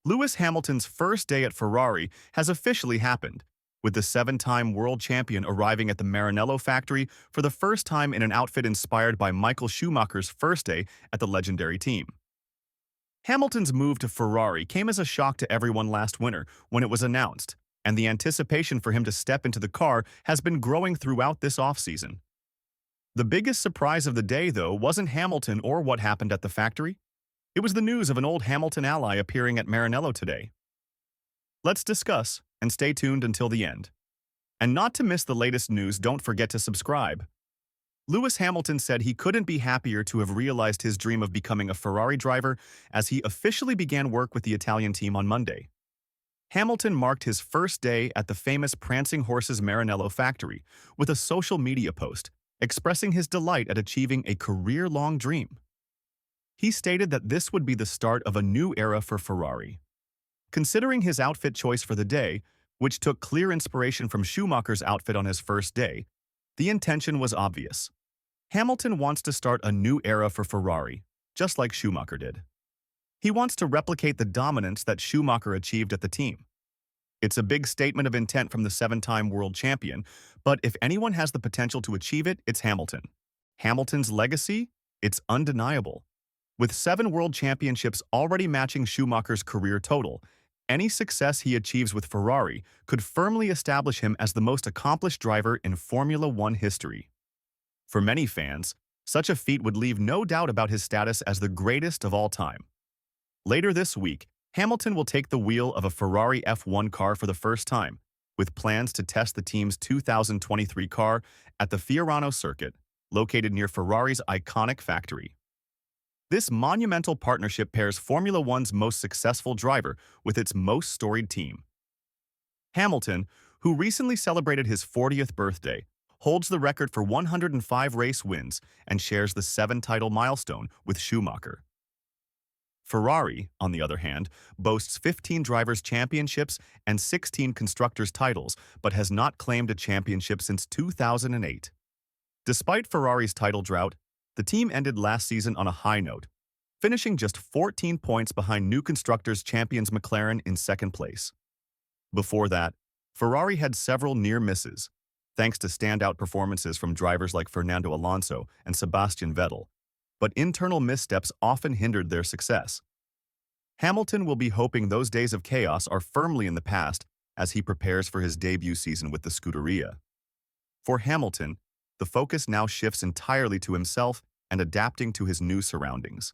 Lewis Hamilton's first day at Ferrari has officially happened, with the seven-time world champion arriving at the Maranello factory for the first time in an outfit inspired by Michael Schumacher's first day at the legendary team. Hamilton's move to Ferrari came as a shock to everyone last winter when it was announced, and the anticipation for him to step into the car has been growing throughout this offseason. The biggest surprise of the day, though, wasn't Hamilton or what happened at the factory. It was the news of an old Hamilton ally appearing at Maranello today. Let's discuss, and stay tuned until the end. And not to miss the latest news, don't forget to subscribe. Lewis Hamilton said he couldn't be happier to have realized his dream of becoming a Ferrari driver as he officially began work with the Italian team on Monday. Hamilton marked his first day at the famous Prancing Horses Maranello factory with a social media post expressing his delight at achieving a career-long dream. He stated that this would be the start of a new era for Ferrari. Considering his outfit choice for the day, which took clear inspiration from Schumacher's outfit on his first day, the intention was obvious. Hamilton wants to start a new era for Ferrari, just like Schumacher did. He wants to replicate the dominance that Schumacher achieved at the team. It's a big statement of intent from the seven-time world champion, but if anyone has the potential to achieve it, it's Hamilton. Hamilton's legacy? It's undeniable. With 7 world championships already matching Schumacher's career total, any success he achieves with Ferrari could firmly establish him as the most accomplished driver in Formula One history. For many fans, such a feat would leave no doubt about his status as the greatest of all time. Later this week, Hamilton will take the wheel of a Ferrari F1 car for the first time, with plans to test the team's 2023 car at the Fiorano circuit, located near Ferrari's iconic factory. This monumental partnership pairs Formula One's most successful driver with its most storied team. Hamilton, who recently celebrated his 40th birthday, holds the record for 105 race wins and shares the 7-title milestone with Schumacher. Ferrari, on the other hand, boasts 15 drivers' championships and 16 constructors' titles, but has not claimed a championship since 2008. Despite Ferrari's title drought, the team ended last season on a high note, finishing just 14 points behind new constructors champions McLaren in second place. Before that, Ferrari had several near misses, thanks to standout performances from drivers like Fernando Alonso and Sebastian Vettel, but internal missteps often hindered their success. Hamilton will be hoping those days of chaos are firmly in the past as he prepares for his debut season with the Scuderia. For Hamilton, the focus now shifts entirely to himself and adapting to his new surroundings.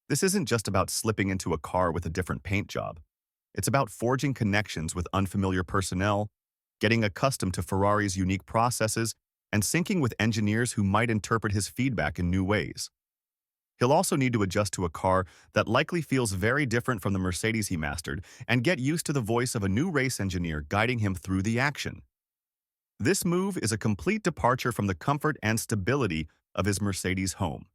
This isn't just about slipping into a car with a different paint job. It's about forging connections with unfamiliar personnel, getting accustomed to Ferrari's unique processes, and syncing with engineers who might interpret his feedback in new ways. He'll also need to adjust to a car that likely feels very different from the Mercedes he mastered and get used to the voice of a new race engineer guiding him through the action. This move is a complete departure from the comfort and stability of his Mercedes home.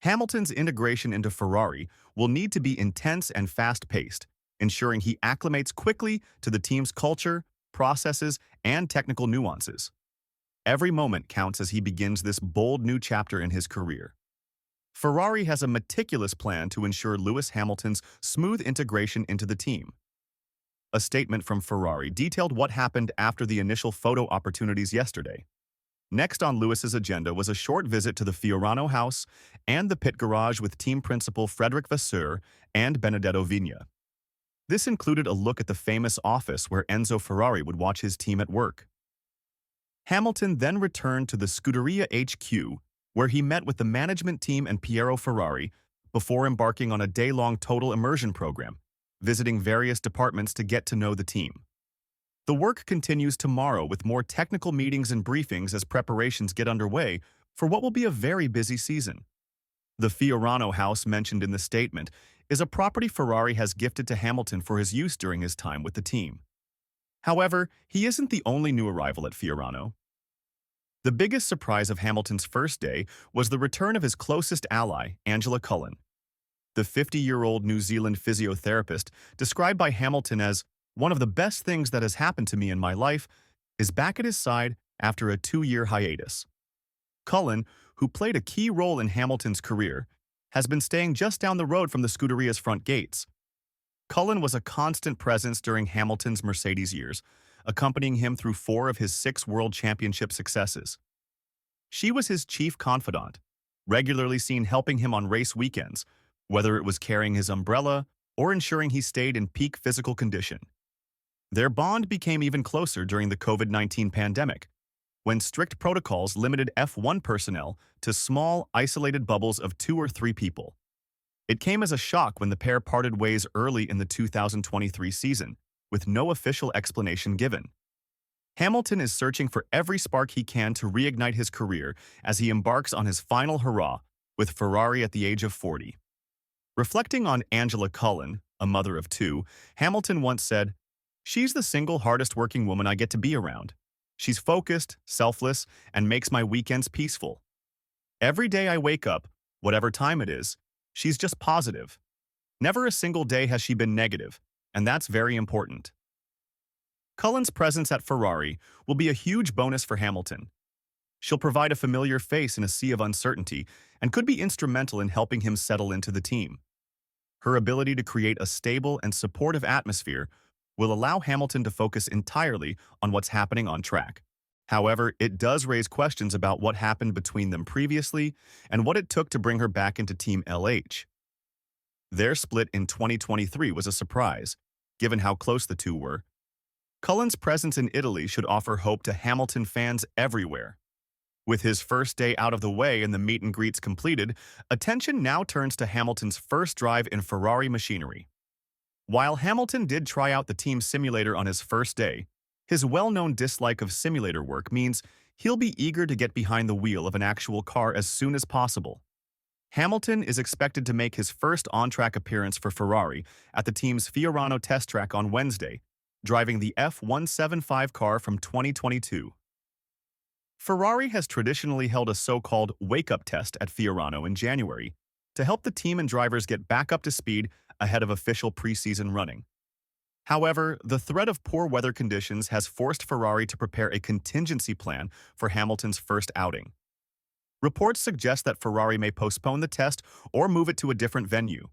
Hamilton's integration into Ferrari will need to be intense and fast-paced, ensuring he acclimates quickly to the team's culture, processes, and technical nuances. Every moment counts as he begins this bold new chapter in his career. Ferrari has a meticulous plan to ensure Lewis Hamilton's smooth integration into the team. A statement from Ferrari detailed what happened after the initial photo opportunities yesterday. Next on Lewis's agenda was a short visit to the Fiorano house and the pit garage with team principal Frédéric Vasseur and Benedetto Vigna. This included a look at the famous office where Enzo Ferrari would watch his team at work. Hamilton then returned to the Scuderia HQ, where he met with the management team and Piero Ferrari before embarking on a day-long total immersion program, visiting various departments to get to know the team. The work continues tomorrow with more technical meetings and briefings as preparations get underway for what will be a very busy season. The Fiorano house mentioned in the statement is a property Ferrari has gifted to Hamilton for his use during his time with the team. However, he isn't the only new arrival at Fiorano. The biggest surprise of Hamilton's first day was the return of his closest ally, Angela Cullen. The 50-year-old New Zealand physiotherapist, described by Hamilton as one of the best things that has happened to me in my life, is back at his side after a 2-year hiatus. Cullen, who played a key role in Hamilton's career, has been staying just down the road from the Scuderia's front gates. Cullen was a constant presence during Hamilton's Mercedes years, accompanying him through 4 of his 6 World Championship successes. She was his chief confidant, regularly seen helping him on race weekends, whether it was carrying his umbrella or ensuring he stayed in peak physical condition. Their bond became even closer during the COVID-19 pandemic, when strict protocols limited F1 personnel to small, isolated bubbles of 2 or 3 people. It came as a shock when the pair parted ways early in the 2023 season, with no official explanation given. Hamilton is searching for every spark he can to reignite his career as he embarks on his final hurrah with Ferrari at the age of 40. Reflecting on Angela Cullen, a mother of 2, Hamilton once said, "She's the single hardest working woman I get to be around. She's focused, selfless, and makes my weekends peaceful. Every day I wake up, whatever time it is, she's just positive. Never a single day has she been negative, and that's very important." Cullen's presence at Ferrari will be a huge bonus for Hamilton. She'll provide a familiar face in a sea of uncertainty and could be instrumental in helping him settle into the team. Her ability to create a stable and supportive atmosphere will allow Hamilton to focus entirely on what's happening on track. However, it does raise questions about what happened between them previously and what it took to bring her back into Team LH. Their split in 2023 was a surprise, given how close the two were. Cullen's presence in Italy should offer hope to Hamilton fans everywhere. With his first day out of the way and the meet and greets completed, attention now turns to Hamilton's first drive in Ferrari machinery. While Hamilton did try out the team simulator on his first day, his well-known dislike of simulator work means he'll be eager to get behind the wheel of an actual car as soon as possible. Hamilton is expected to make his first on-track appearance for Ferrari at the team's Fiorano test track on Wednesday, driving the F175 car from 2022. Ferrari has traditionally held a so-called wake-up test at Fiorano in January to help the team and drivers get back up to speed ahead of official preseason running. However, the threat of poor weather conditions has forced Ferrari to prepare a contingency plan for Hamilton's first outing. Reports suggest that Ferrari may postpone the test or move it to a different venue.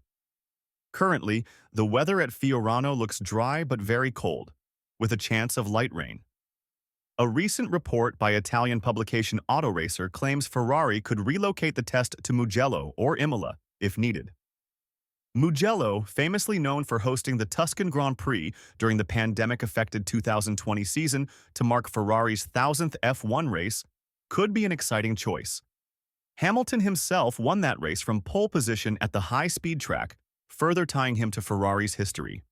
Currently, the weather at Fiorano looks dry but very cold, with a chance of light rain. A recent report by Italian publication Autoracer claims Ferrari could relocate the test to Mugello or Imola if needed. Mugello, famously known for hosting the Tuscan Grand Prix during the pandemic-affected 2020 season to mark Ferrari's 1,000th F1 race, could be an exciting choice. Hamilton himself won that race from pole position at the high-speed track, further tying him to Ferrari's history.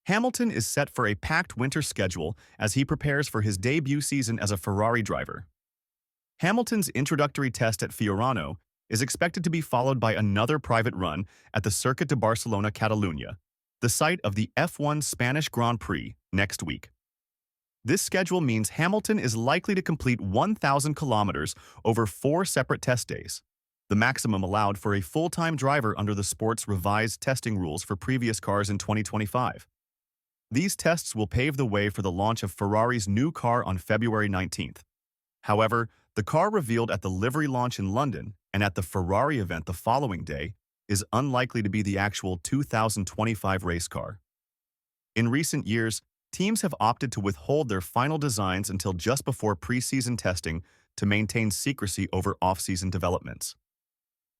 Hamilton is set for a packed winter schedule as he prepares for his debut season as a Ferrari driver. Hamilton's introductory test at Fiorano is expected to be followed by another private run at the Circuit de Barcelona Catalunya, the site of the F1 Spanish Grand Prix, next week. This schedule means Hamilton is likely to complete 1,000 kilometers over 4 separate test days, the maximum allowed for a full-time driver under the sport's revised testing rules for previous cars in 2025. These tests will pave the way for the launch of Ferrari's new car on February 19th. However, the car revealed at the livery launch in London and at the Ferrari event the following day is unlikely to be the actual 2025 race car. In recent years, teams have opted to withhold their final designs until just before preseason testing to maintain secrecy over off-season developments.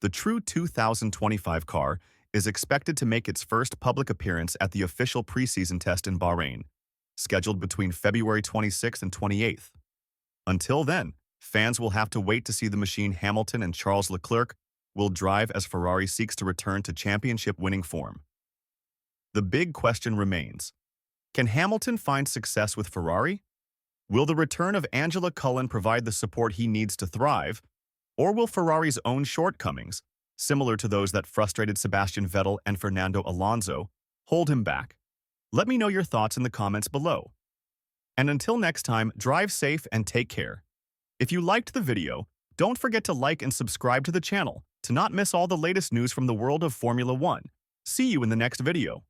The true 2025 car is expected to make its first public appearance at the official preseason test in Bahrain, scheduled between February 26th and 28th. Until then, fans will have to wait to see the machine Hamilton and Charles Leclerc will drive as Ferrari seeks to return to championship-winning form. The big question remains: can Hamilton find success with Ferrari? Will the return of Angela Cullen provide the support he needs to thrive, or will Ferrari's own shortcomings, similar to those that frustrated Sebastian Vettel and Fernando Alonso, hold him back? Let me know your thoughts in the comments below. And until next time, drive safe and take care. If you liked the video, don't forget to like and subscribe to the channel to not miss all the latest news from the world of Formula One. See you in the next video.